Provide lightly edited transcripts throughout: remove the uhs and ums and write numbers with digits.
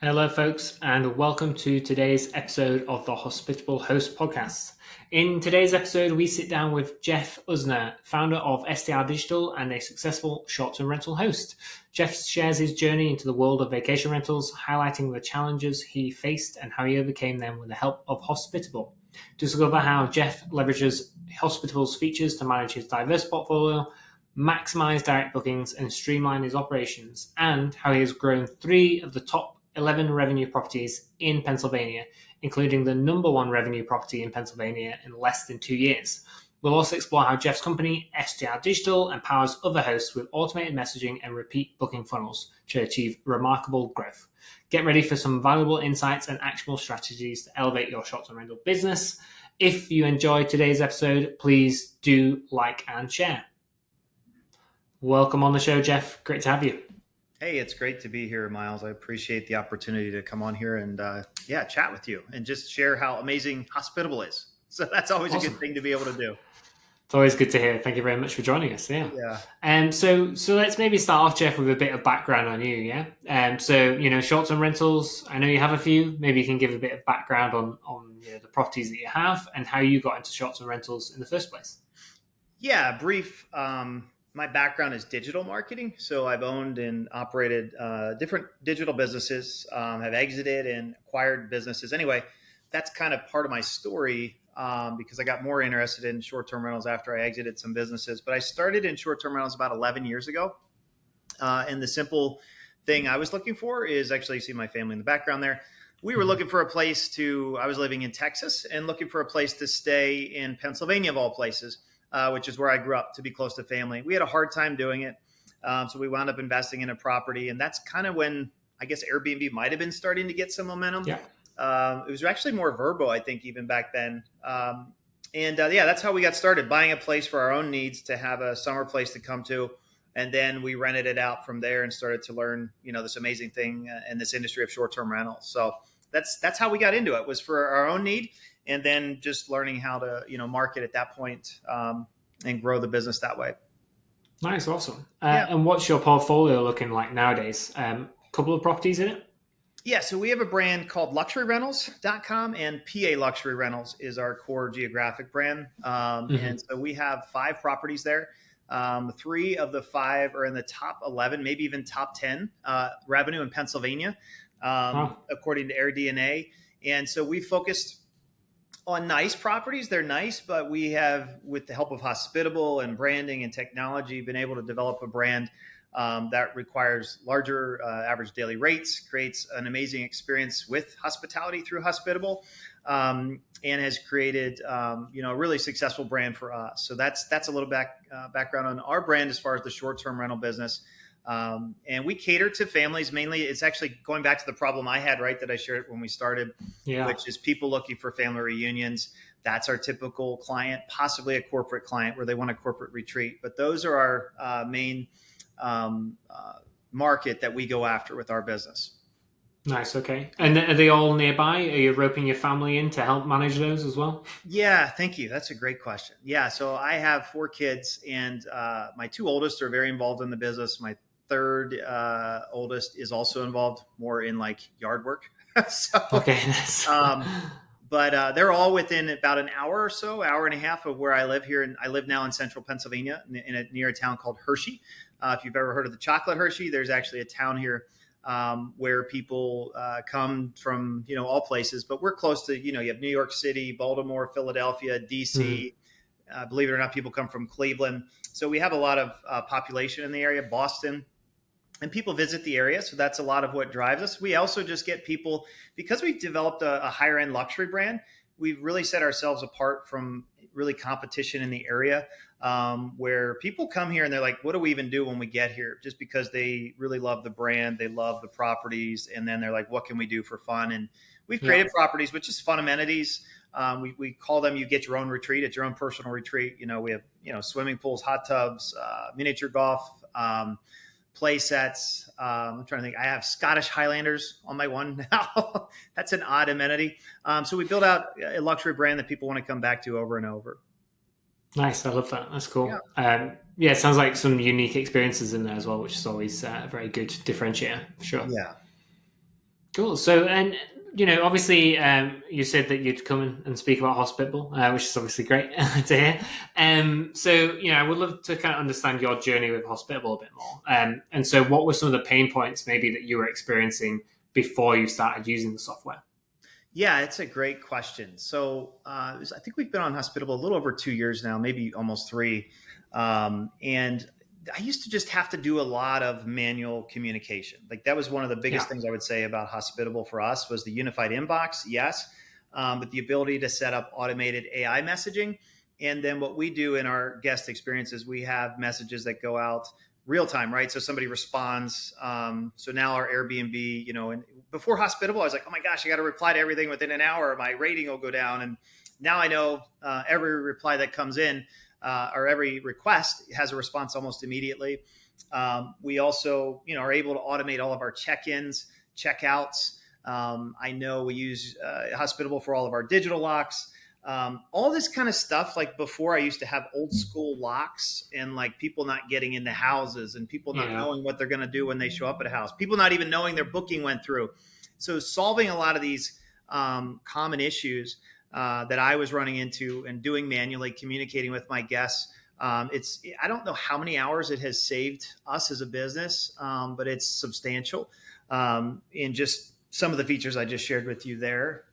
Hello, folks, and welcome to today's episode of the Hospitable Host podcast. In today's episode, we sit down with Jeff Usner, founder of STR Digital and a successful short-term rental host. Jeff shares his journey into the world of vacation rentals, highlighting the challenges he faced and how he overcame them with the help of Hospitable. Discover how Jeff leverages Hospitable's features to manage his diverse portfolio, maximize direct bookings, and streamline his operations, and how he has grown 3 of the top 11 revenue properties in Pennsylvania, including the number 1 revenue property in Pennsylvania in less than 2 years. We'll also explore how Jeff's company, STR Digital, empowers other hosts with automated messaging and repeat booking funnels to achieve remarkable growth. Get ready for some valuable insights and actionable strategies to elevate your short-term rental business. If you enjoyed today's episode, please do like and share. Welcome on the show, Jeff. Great to have you. Hey, it's great to be here, Miles. I appreciate the opportunity to come on here and chat with you and just share how amazing Hospitable is. So that's always awesome. A good thing to be able to do. It's always good to hear. Thank you very much for joining us. Yeah. So let's maybe start off, Jeff, with a bit of background on you. Yeah. Short-term rentals. I know you have a few. Maybe you can give a bit of background on the properties that you have and how you got into short-term rentals in the first place. Yeah, brief. My background is digital marketing. So I've owned and operated different digital businesses, have exited and acquired businesses. Anyway, that's kind of part of my story because I got more interested in short-term rentals after I exited some businesses. But I started in short-term rentals about 11 years ago. And the simple thing I was looking for is actually, you see my family in the background there. We were looking for a place I was living in Texas and looking for a place to stay in Pennsylvania of all places. Which is where I grew up, to be close to family. We had a hard time doing it. So we wound up investing in a property. And that's kind of when I guess Airbnb might have been starting to get some momentum. Yeah. It was actually more Vrbo, I think, even back then. That's how we got started, buying a place for our own needs to have a summer place to come to. And then we rented it out from there and started to learn, this amazing thing in this industry of short-term rentals. So that's how we got into it, was for our own need. And then just learning how to, market at that point and grow the business that way. Nice, awesome. And what's your portfolio looking like nowadays? Couple of properties in it? Yeah, so we have a brand called luxuryrentals.com, and PA Luxury Rentals is our core geographic brand. And so we have 5 properties there. 3 of the 5 are in the top 11, maybe even top 10 revenue in Pennsylvania, according to AirDNA. And so we focused on nice properties. They're nice, but we have, with the help of Hospitable and branding and technology, been able to develop a brand that requires larger average daily rates, creates an amazing experience with hospitality through Hospitable, and has created a really successful brand for us. So that's a little background on our brand as far as the short-term rental business. And we cater to families mainly. It's actually going back to the problem I had, right, that I shared when we started, which is people looking for family reunions. That's our typical client, possibly a corporate client where they want a corporate retreat. But those are our main market that we go after with our business. Nice. Okay. And are they all nearby? Are you roping your family in to help manage those as well? Yeah, thank you. That's a great question. Yeah. So I have 4 kids, and my 2 oldest are very involved in the business. My 3rd oldest is also involved more in like yard work. Okay. But they're all within about an hour or so, hour and a half of where I live here. And I live now in central Pennsylvania near a town called Hershey. If you've ever heard of the chocolate Hershey, there's actually a town here where people come from, all places. But we're close to, you have New York City, Baltimore, Philadelphia, DC. Believe it or not, people come from Cleveland. So we have a lot of population in the area, Boston. And people visit the area. So that's a lot of what drives us. We also just get people, because we've developed a higher end luxury brand, we've really set ourselves apart from really competition in the area, where people come here and they're like, what do we even do when we get here? Just because they really love the brand, they love the properties. And then they're like, what can we do for fun? And we've created properties with just fun amenities. We call them, you get your own retreat. It's your own personal retreat. We have, swimming pools, hot tubs, miniature golf, play sets. I'm trying to think. I have Scottish Highlanders on my one now. That's an odd amenity. So we build out a luxury brand that people want to come back to over and over. Nice. I love that. That's cool. It sounds like some unique experiences in there as well, which is always a very good differentiator. For sure. Yeah. Cool. So, and obviously, you said that you'd come and speak about Hospitable, which is obviously great to hear. So, I would love to kind of understand your journey with Hospitable a bit more. And so, what were some of the pain points maybe that you were experiencing before you started using the software? Yeah, it's a great question. So I think we've been on Hospitable a little over 2 years now, maybe almost three. And I used to just have to do a lot of manual communication. Like that was one of the biggest Yeah. things I would say about Hospitable for us was the unified inbox, yes, but the ability to set up automated AI messaging. And then what we do in our guest experiences, we have messages that go out real time, right? So somebody responds. So now our Airbnb, and before Hospitable, I was like, oh my gosh, I got to reply to everything within an hour. My rating will go down. And now I know every reply that comes in or every request has a response almost immediately. We also, are able to automate all of our check-ins, checkouts. I know we use Hospitable for all of our digital locks. All this kind of stuff. Like before, I used to have old school locks and like people not getting into houses and people not Yeah. knowing what they're going to do when they show up at a house, people not even knowing their booking went through. So solving a lot of these common issues that I was running into and doing manually, communicating with my guests. I don't know how many hours it has saved us as a business, but it's substantial. In just some of the features I just shared with you there.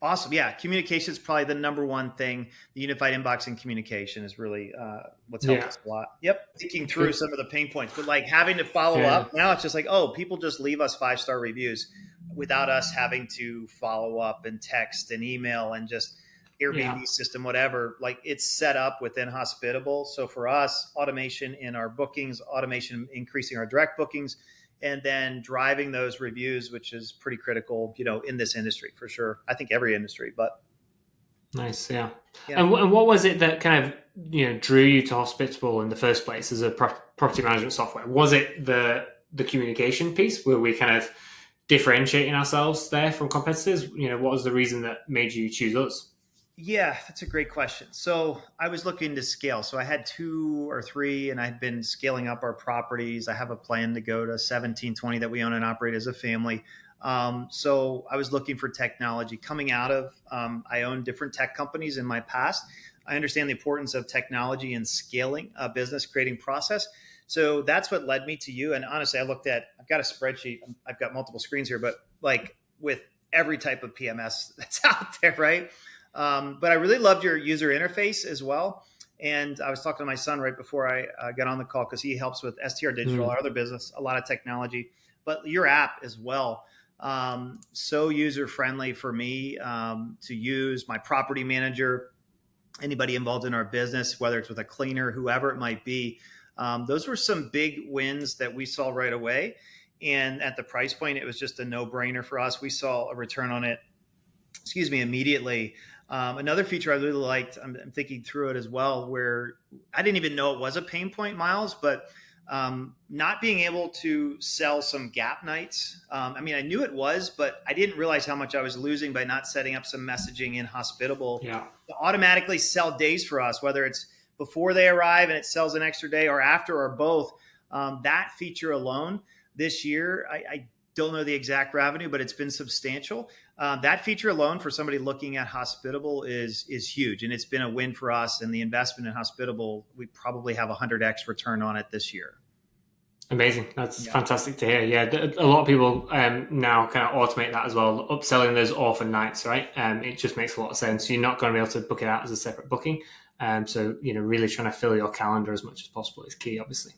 Awesome. Yeah. Communication is probably the number one thing. The unified inbox and communication is really what's helped Yeah. us a lot. Yep. Thinking through Good. some of the pain points, but like having to follow Yeah. up now, it's just like, oh, people just leave us 5-star reviews without us having to follow up and text and email and just Yeah. Airbnb system, whatever. Like it's set up within Hospitable. So for us, automation in our bookings, automation increasing our direct bookings, and then driving those reviews, which is pretty critical, in this industry for sure. I think every industry, but Nice. Yeah. yeah. And what was it that kind of drew you to Hospitable in the first place as a property management software? Was it the communication piece where we kind of differentiating ourselves there from competitors? What was the reason that made you choose us? Yeah, that's a great question. So I was looking to scale. So I had two or three, and I've been scaling up our properties. I have a plan to go to 17, 20 that we own and operate as a family. So I was looking for technology coming out of, I owned different tech companies in my past. I understand the importance of technology and scaling a business, creating process. So that's what led me to you. And honestly, I've got a spreadsheet. I've got multiple screens here, but like with every type of PMS that's out there, right? But I really loved your user interface as well. And I was talking to my son right before I got on the call because he helps with STR Digital, Mm. our other business, a lot of technology, but your app as well. So user friendly for me to use. My property manager, anybody involved in our business, whether it's with a cleaner, whoever it might be. Those were some big wins that we saw right away. And at the price point, it was just a no brainer for us. We saw a return on it, immediately. Another feature I really liked, I'm thinking through it as well, where I didn't even know it was a pain point, Miles, but not being able to sell some gap nights. I mean, I knew it was, but I didn't realize how much I was losing by not setting up some messaging in Hospitable Yeah. to automatically sell days for us, whether it's before they arrive and it sells an extra day or after or both. That feature alone this year, I don't know the exact revenue, but it's been substantial. That feature alone for somebody looking at Hospitable is huge, and it's been a win for us. And the investment in Hospitable, we probably have a 100x return on it this year. Amazing. That's Yeah, fantastic to hear. Yeah, a lot of people now kind of automate that as well. Upselling those orphan nights, right? It just makes a lot of sense. You're not going to be able to book it out as a separate booking. So really trying to fill your calendar as much as possible is key, obviously.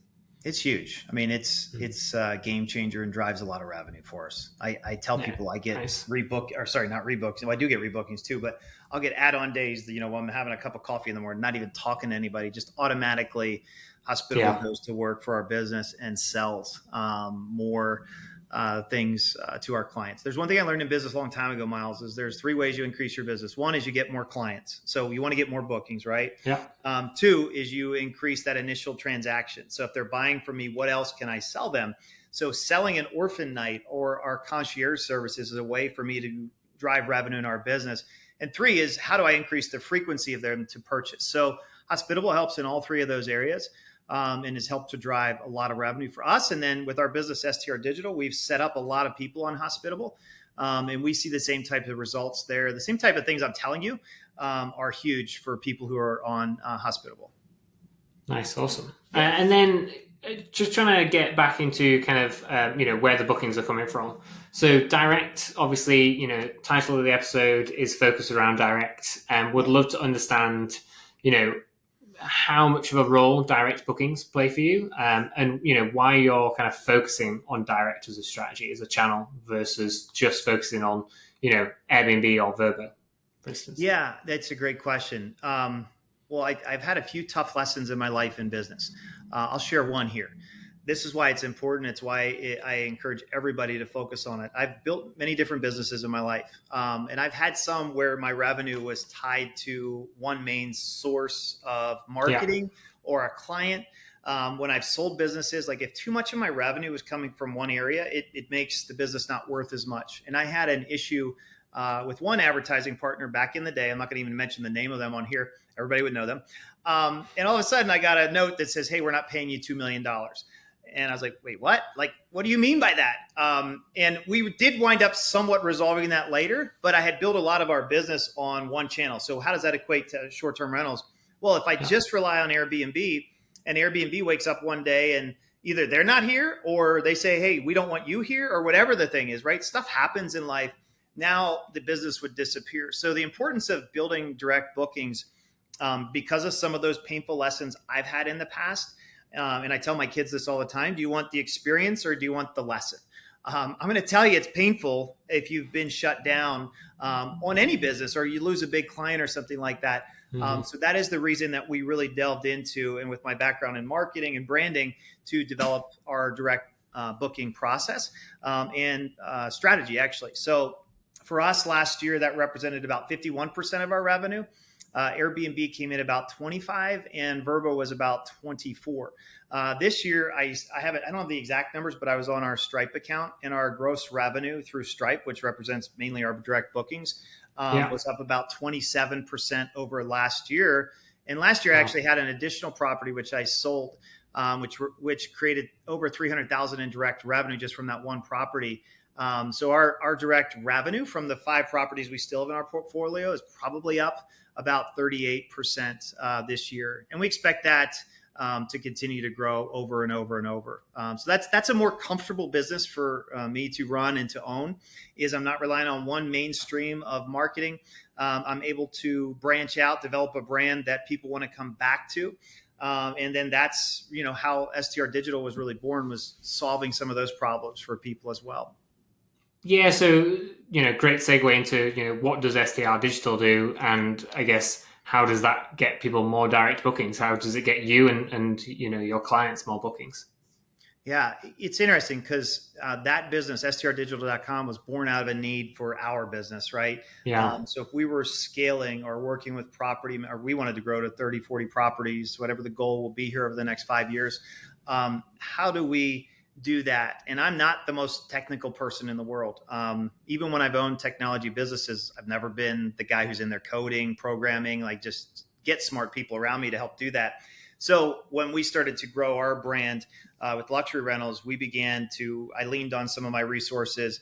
it's huge. I mean, it's Mm. it's a game changer and drives a lot of revenue for us. I tell Yeah, people I get nice. rebook, or sorry, not rebooks. No, I do get rebookings too, but I'll get add-on days. When I'm having a cup of coffee in the morning, not even talking to anybody, just automatically Hospitable Yeah, goes to work for our business and sells more things to our clients. There's one thing I learned in business a long time ago, Miles, is there's three ways you increase your business. One is you get more clients. So you want to get more bookings, right? yeah, Two is you increase that initial transaction. So if they're buying from me, what else can I sell them? So selling an orphan night or our concierge services is a way for me to drive revenue in our business. And three is how do I increase the frequency of them to purchase? So Hospitable helps in all three of those areas. and has helped to drive a lot of revenue for us. And then with our business, STR Digital, we've set up a lot of people on Hospitable. And we see the same type of results there. The same type of things I'm telling you are huge for people who are on Hospitable. Nice, awesome. And then just trying to get back into kind of where the bookings are coming from. So direct, obviously, title of the episode is focused around direct, and would love to understand, how much of a role direct bookings play for you, and why you're kind of focusing on direct as a strategy, as a channel, versus just focusing on Airbnb or Vrbo, for instance. Yeah, that's a great question. Well, I've had a few tough lessons in my life in business. I'll share one here. This is why it's important. It's why I encourage everybody to focus on it. I've built many different businesses in my life. And I've had some where my revenue was tied to one main source of marketing or a client. When I've sold businesses, like if too much of my revenue is coming from one area, it makes the business not worth as much. And I had an issue with one advertising partner back in the day. I'm not going to even mention the name of them on here. Everybody would know them. And all of a sudden I got a note that says, hey, we're not paying you $2 million. And I was like, wait, what? Like, what do you mean by that? And we did wind up somewhat resolving that later, but I had built a lot of our business on one channel. So how does that equate to short-term rentals? Well, if I just rely on Airbnb and Airbnb wakes up one day and either they're not here or they say, hey, we don't want you here, or whatever the thing is, right? Stuff happens in life. Now the business would disappear. So the importance of building direct bookings, because of some of those painful lessons I've had in the past, and I tell my kids this all the time, do you want the experience or do you want the lesson? I'm going to tell you it's painful if you've been shut down on any business or you lose a big client or something like that. So that is the reason that we really delved into, and with my background in marketing and branding, to develop our direct booking process and strategy, actually. So for us last year, that represented about 51% of our revenue. Airbnb came in about 25 and Vrbo was about 24. This year, I don't have the exact numbers, but I was on our Stripe account, and our gross revenue through Stripe, which represents mainly our direct bookings, was up about 27% over last year. And last year I actually had an additional property, which I sold, which created over 300,000 in direct revenue just from that one property. So our direct revenue from the 5 properties we still have in our portfolio is probably up about 38% this year. And we expect that to continue to grow over and over and over. So that's a more comfortable business for me to run and to own, is I'm not relying on one mainstream of marketing. I'm able to branch out, develop a brand that people want to come back to. And then that's, how STR Digital was really born, was solving some of those problems for people as well. Yeah, so, great segue into, what does STR Digital do? And I guess, how does that get people more direct bookings? How does it get you and your clients more bookings? Yeah, it's interesting because that business, strdigital.com, was born out of a need for our business, right? Yeah. So if we were scaling or working with property, or we wanted to grow to 30, 40 properties, whatever the goal will be here over the next 5 years, how do we do that? And I'm not the most technical person in the world. Even when I've owned technology businesses, I've never been the guy who's in there coding, programming, like just get smart people around me to help do that. So when we started to grow our brand with luxury rentals, I leaned on some of my resources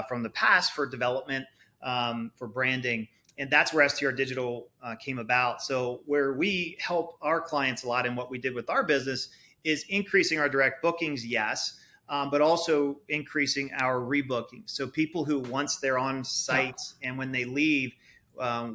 from the past for development, for branding. And that's where STR Digital came about. So where we help our clients a lot, and what we did with our business is increasing our direct bookings, yes, but also increasing our rebooking. So people who, once they're on site and when they leave,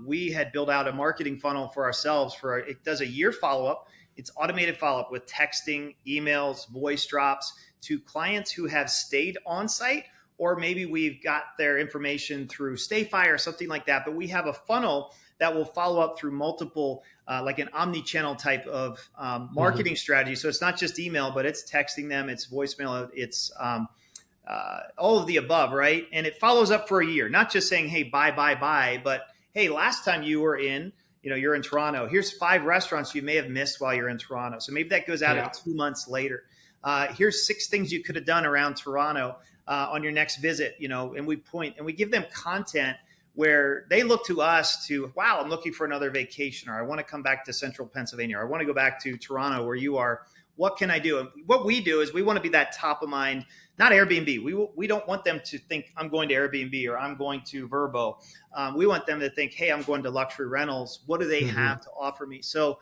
we had built out a marketing funnel for ourselves. It does a year follow-up. It's automated follow-up with texting, emails, voice drops to clients who have stayed on site, or maybe we've got their information through StayFi or something like that. But we have a funnel that will follow up through multiple, like an omni-channel type of marketing strategy. So it's not just email, but it's texting them, it's voicemail, it's all of the above, right? And it follows up for a year, not just saying, hey, bye, but hey, last time you were in, you're in Toronto. Here's 5 restaurants you may have missed while you're in Toronto. So maybe that goes out at 2 months later. Here's 6 things you could have done around Toronto on your next visit, and we give them content where they look to us to, wow, I'm looking for another vacation, or I want to come back to central Pennsylvania, or I want to go back to Toronto where you are. what can I do? And what we do is we want to be that top of mind, not Airbnb. We don't want them to think I'm going to Airbnb or I'm going to Verbo. We want them to think, hey, I'm going to luxury rentals. What do they have to offer me? So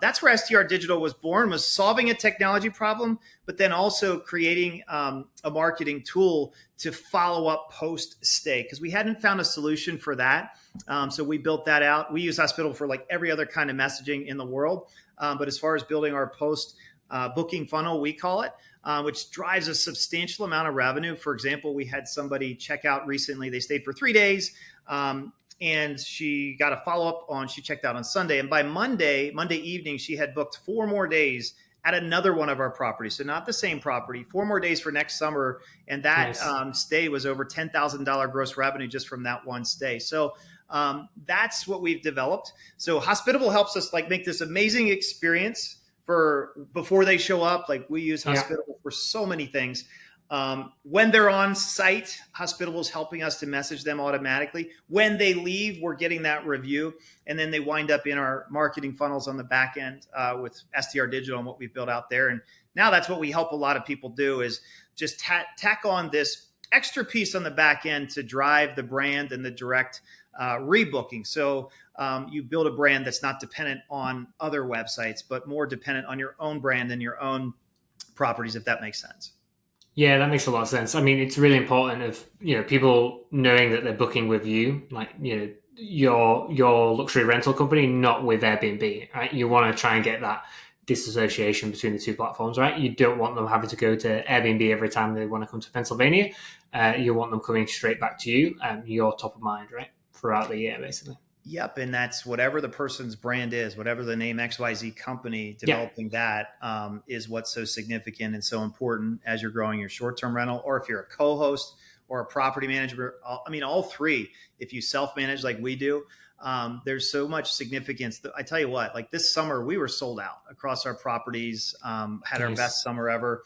that's where STR Digital was born, was solving a technology problem, but then also creating a marketing tool to follow up post-stay, because we hadn't found a solution for that. So we built that out. We use Hospitable for like every other kind of messaging in the world. But as far as building our post-booking funnel, we call it, which drives a substantial amount of revenue. For example, we had somebody check out recently. They stayed for 3 days. And she got a follow-up she checked out on Sunday. And by Monday evening, she had booked 4 more days at another one of our properties. So not the same property, 4 more days for next summer. And that stay was over $10,000 gross revenue just from that one stay. So that's what we've developed. So Hospitable helps us like make this amazing experience for before they show up. Like we use Hospitable for so many things. When they're on site, Hospitable is helping us to message them automatically. When they leave, we're getting that review, and then they wind up in our marketing funnels on the back end with STR Digital and what we've built out there. And now that's what we help a lot of people do, is just tack on this extra piece on the back end to drive the brand and the direct rebooking. So you build a brand that's not dependent on other websites, but more dependent on your own brand and your own properties, if that makes sense. Yeah, that makes a lot of sense. I mean, it's really important of, people knowing that they're booking with you, like, your luxury rental company, not with Airbnb, right? You want to try and get that disassociation between the two platforms, right? You don't want them having to go to Airbnb every time they want to come to Pennsylvania. You want them coming straight back to you, and you're top of mind, right? Throughout the year, basically. Yep. And that's whatever the person's brand is, whatever the name XYZ company developing that is what's so significant and so important as you're growing your short-term rental, or if you're a co-host or a property manager. I mean, all three, if you self-manage like we do, there's so much significance. I tell you what, like this summer, we were sold out across our properties, had our best summer ever.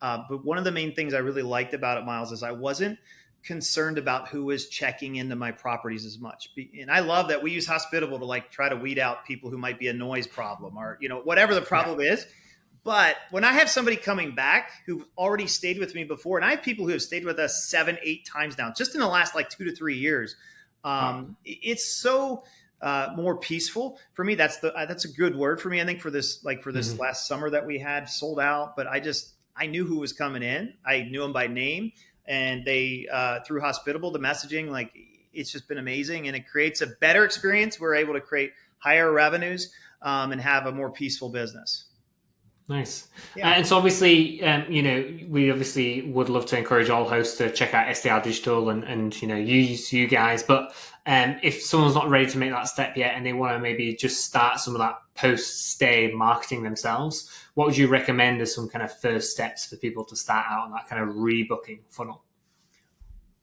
But one of the main things I really liked about it, Miles, is I wasn't concerned about who is checking into my properties as much. And I love that we use Hospitable to like try to weed out people who might be a noise problem or, whatever the problem is. But when I have somebody coming back who've already stayed with me before, and I have people who have stayed with us 7, 8 times now, just in the last like 2 to 3 years, it's so more peaceful for me. That's a good word for me. I think for this last summer that we had sold out, but I knew who was coming in. I knew them by name. And they, through Hospitable, the messaging, like it's just been amazing, and it creates a better experience. We're able to create higher revenues and have a more peaceful business. Nice. Yeah. And so obviously, we obviously would love to encourage all hosts to check out STR Digital and use you guys. But if someone's not ready to make that step yet and they want to maybe just start some of that post-stay marketing themselves, what would you recommend as some kind of first steps for people to start out on that kind of rebooking funnel?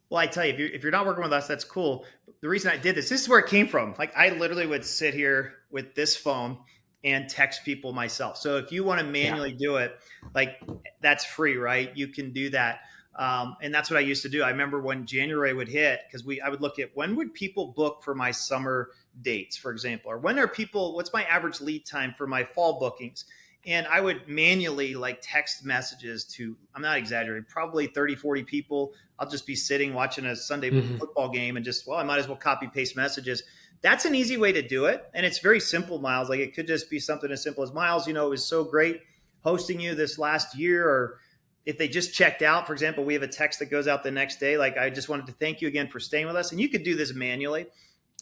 Well, I tell you, if you're not working with us, that's cool. The reason I did this is where it came from. Like I literally would sit here with this phone and text people myself. So if you want to manually do it, like that's free, right? You can do that. And that's what I used to do. I remember when January would hit, because I would look at when would people book for my summer dates, for example, or what's my average lead time for my fall bookings? And I would manually like text messages to, I'm not exaggerating, probably 30, 40 people. I'll just be sitting watching a Sunday football game and I might as well copy paste messages. That's an easy way to do it. And it's very simple, Miles. Like it could just be something as simple as, Miles, it was so great hosting you this last year. Or if they just checked out, for example, we have a text that goes out the next day. Like, I just wanted to thank you again for staying with us. And you could do this manually.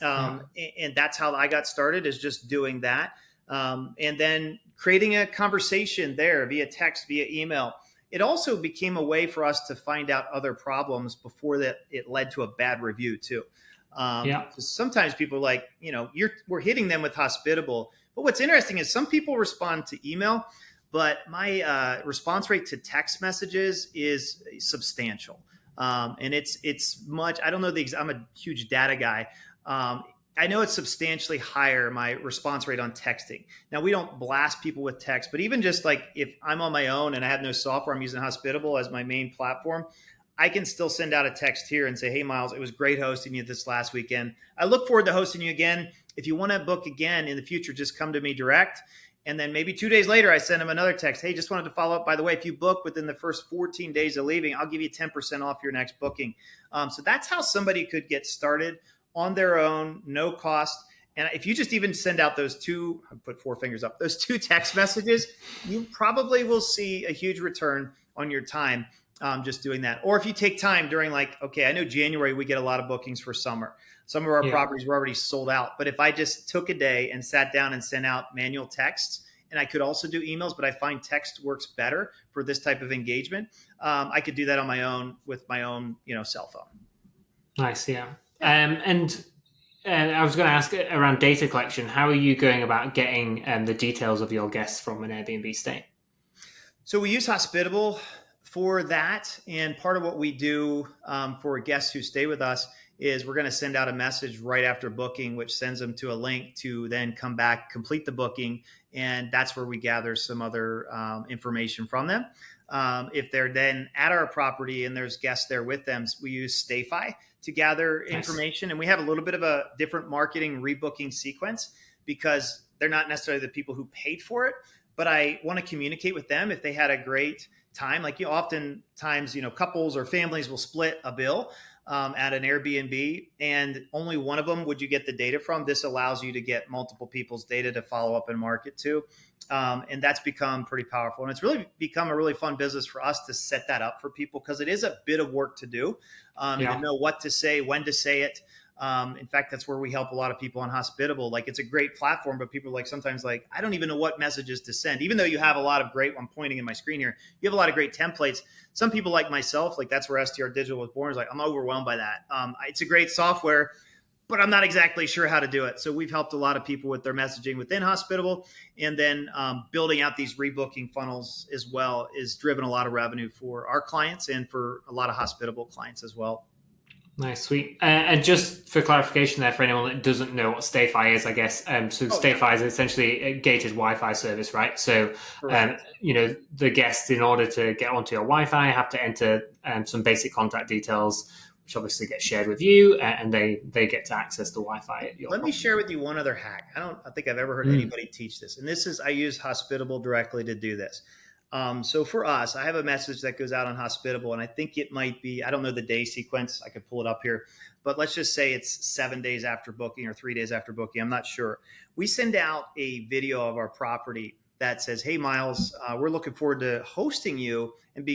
And that's how I got started, is just doing that. And then creating a conversation there via text, via email. It also became a way for us to find out other problems before that it led to a bad review too. Sometimes people are like, we're hitting them with Hospitable. But what's interesting is some people respond to email, but my response rate to text messages is substantial. And it's much, I don't know I'm a huge data guy. I know it's substantially higher, my response rate on texting. Now, we don't blast people with text, but even just like if I'm on my own and I have no software, I'm using Hospitable as my main platform, I can still send out a text here and say, hey, Miles, it was great hosting you this last weekend. I look forward to hosting you again. If you want to book again in the future, just come to me direct. And then maybe 2 days later, I send them another text. Hey, just wanted to follow up. By the way, if you book within the first 14 days of leaving, I'll give you 10% off your next booking. So that's how somebody could get started on their own, no cost. And if you just even send out those two, I put four fingers up, those two text messages, you probably will see a huge return on your time just doing that. Or if you take time during okay, I know January, we get a lot of bookings for summer. Some of our properties were already sold out. But if I just took a day and sat down and sent out manual texts, and I could also do emails, but I find text works better for this type of engagement, I could do that on my own with my own, cell phone. Nice, yeah. And I was going to ask around data collection. How are you going about getting the details of your guests from an Airbnb stay? So we use Hospitable for that. And part of what we do for guests who stay with us is we're going to send out a message right after booking, which sends them to a link to then come back, complete the booking. And that's where we gather some other information from them. If they're then at our property and there's guests there with them, we use StayFi to gather information. And we have a little bit of a different marketing rebooking sequence because they're not necessarily the people who paid for it, but I want to communicate with them if they had a great time. Oftentimes, couples or families will split a bill at an Airbnb, and only one of them would you get the data from. This allows you to get multiple people's data to follow up and market to. And that's become pretty powerful. And it's really become a really fun business for us to set that up for people because it is a bit of work to do, to know what to say, when to say it. In fact, that's where we help a lot of people on Hospitable. It's a great platform, but people are sometimes I don't even know what messages to send, even though you have a lot of great, I'm pointing in my screen here, you have a lot of great templates. Some people like myself, that's where STR Digital was born, is I'm overwhelmed by that. It's a great software, but I'm not exactly sure how to do it. So we've helped a lot of people with their messaging within Hospitable, and then building out these rebooking funnels as well is driven a lot of revenue for our clients and for a lot of Hospitable clients as well. Nice, sweet. And just for clarification there, for anyone that doesn't know what StayFi is, I guess, StayFi is essentially a gated Wi-Fi service, right? So, the guests, in order to get onto your Wi-Fi, have to enter some basic contact details, which obviously get shared with you, and they get to access the Wi-Fi at your Let me share with you one other hack. I think I've ever heard anybody teach this. And I use Hospitable directly to do this. So for us, I have a message that goes out on Hospitable, and I think it might be, I don't know the day sequence. I could pull it up here, but let's just say it's 7 days after booking or 3 days after booking. I'm not sure. We send out a video of our property that says, hey, Miles, we're looking forward to hosting you, and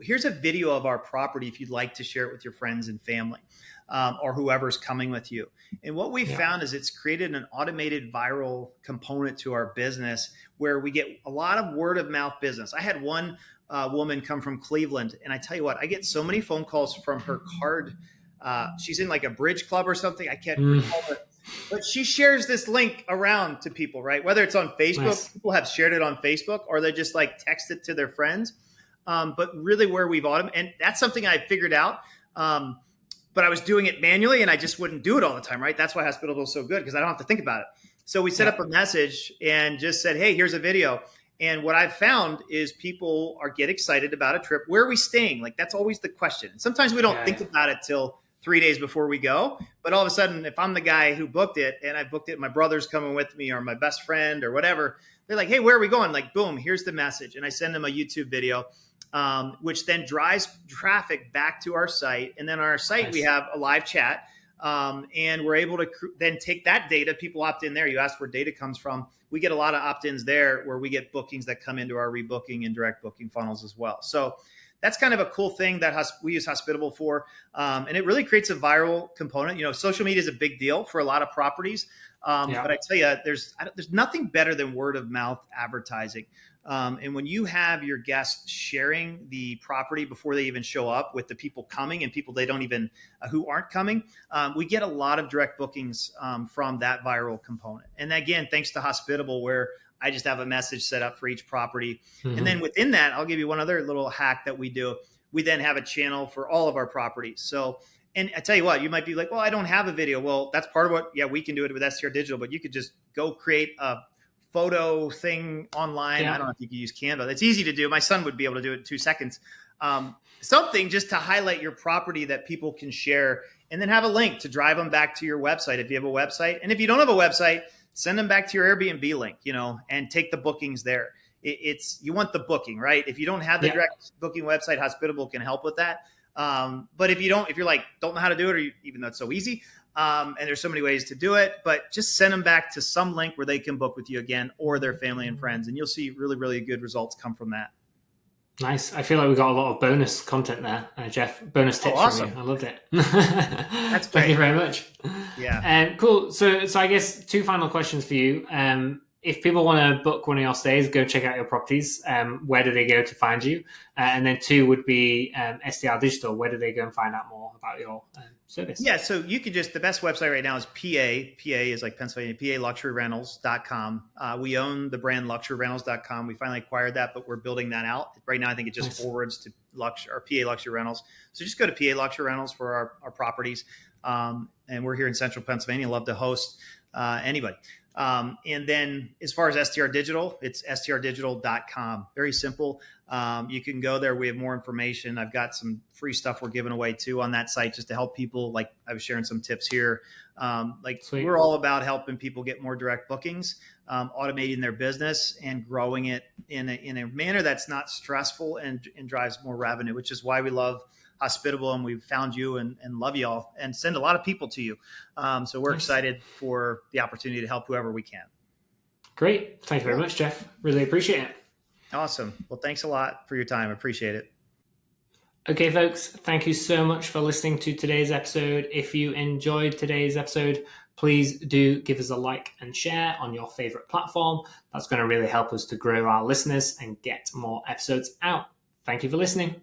here's a video of our property if you'd like to share it with your friends and family. Or whoever's coming with you. And what we found is it's created an automated viral component to our business where we get a lot of word of mouth business. I had one woman come from Cleveland, and I tell you what, I get so many phone calls from her card. She's in a bridge club or something. I can't recall it. But she shares this link around to people, right? Whether it's on Facebook, nice. People have shared it on Facebook, or they just text it to their friends. But really where we've automated, and that's something I figured out. But I was doing it manually and I just wouldn't do it all the time, right? That's why Hospitable is so good because I don't have to think about it. So we set up a message and just said, hey, here's a video. And what I've found is people get excited about a trip. Where are we staying? That's always the question. And sometimes we don't think about it till 3 days before we go. But all of a sudden, if I'm the guy who booked it and I booked it, my brother's coming with me or my best friend or whatever, they're like, hey, where are we going? Boom, here's the message. And I send them a YouTube video. Which then drives traffic back to our site. And then on our site, nice. We have a live chat. And we're able to then take that data. People opt in there. You asked where data comes from. We get a lot of opt-ins there where we get bookings that come into our rebooking and direct booking funnels as well. So that's kind of a cool thing that we use Hospitable for. And it really creates a viral component. Social media is a big deal for a lot of properties. But I tell you, there's nothing better than word of mouth advertising. And when you have your guests sharing the property before they even show up with the people coming and people they don't even who aren't coming, we get a lot of direct bookings from that viral component. And again, thanks to Hospitable, where I just have a message set up for each property. Mm-hmm. And then within that, I'll give you one other little hack that we do. We then have a channel for all of our properties. So, and I tell you what, you might be like, well, I don't have a video. Well, that's part of what, we can do it with STR Digital, but you could just go create a photo thing online. I don't know if you can use Canva. It's easy to do. My son would be able to do it in 2 seconds. Something just to highlight your property that people can share, and then have a link to drive them back to your website if you have a website. And if you don't have a website, send them back to your Airbnb link, and take the bookings there. You want the booking, right? If you don't have the direct booking website, Hospitable can help with that. But if you're like, don't know how to do it, even though it's so easy, and there's so many ways to do it, but just send them back to some link where they can book with you again, or their family and friends, and you'll see really, really good results come from that. Nice. I feel like we got a lot of bonus content there, Jeff. Bonus tips awesome. from you. I loved it. That's great. Thank you very much. Yeah. Cool. So I guess 2 final questions for you. If people want to book one of your stays, go check out your properties. Where do they go to find you? And then 2 would be STR Digital. Where do they go and find out more about your service? Yeah, so you could the best website right now is PA is like Pennsylvania, PALuxuryRentals.com. We own the brand LuxuryRentals.com. We finally acquired that, but we're building that out. Right now, I think it just forwards to PA Luxury Rentals. So just go to PA Luxury Rentals for our properties. And we're here in central Pennsylvania. Love to host anybody. And then as far as STR Digital, it's strdigital.com. Very simple. You can go there. We have more information. I've got some free stuff we're giving away too on that site just to help people. Like I was sharing some tips here. Sweet. We're all about helping people get more direct bookings, automating their business and growing it in a manner that's not stressful and drives more revenue, which is why we love Hospitable, and we've found you and love you all and send a lot of people to you. So we're excited for the opportunity to help whoever we can. Great. Thank you very much, Jeff. Really appreciate it. Awesome. Well, thanks a lot for your time. Appreciate it. Okay, folks, thank you so much for listening to today's episode. If you enjoyed today's episode, please do give us a like and share on your favorite platform. That's going to really help us to grow our listeners and get more episodes out. Thank you for listening.